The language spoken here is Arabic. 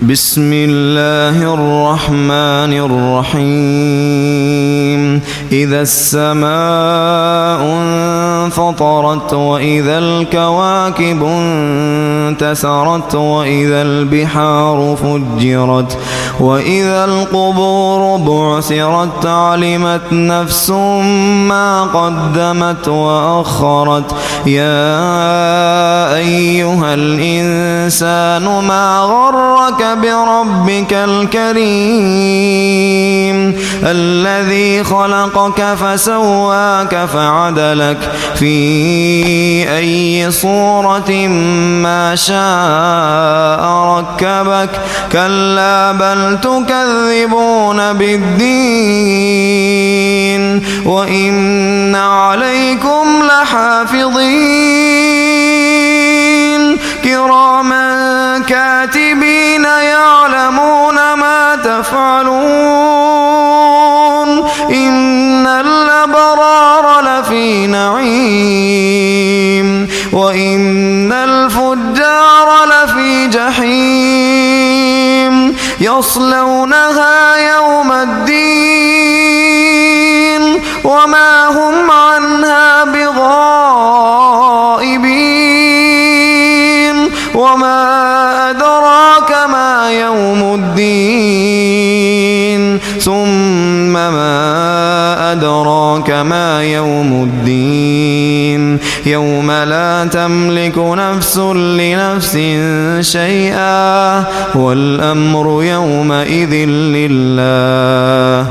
بسم الله الرحمن الرحيم إذا السماء انفطرت وإذا الكواكب انتثرت وإذا البحار فجرت وإذا القبور بعثرت علمت نفس ما قدمت وأخرت يا أيها الإنسان ما غرك بربك الكريم الذي خلقك فسواك فعدلك في أي صورة ما شاء ركبك كلا بل تكذبون بالدين وإن عليكم لحافظين كراما كاتبين يعلمون ما تفعلون إن الأبرار لفي نعيم وإن الفجار لفي جحيم يصلونها يوم الدين وما هم عنها بغائبين وما أدراك ما يوم الدين ثم ما أدراك ما يوم الدين يوم لا تملك نفس لنفس شيئا والأمر يومئذ لله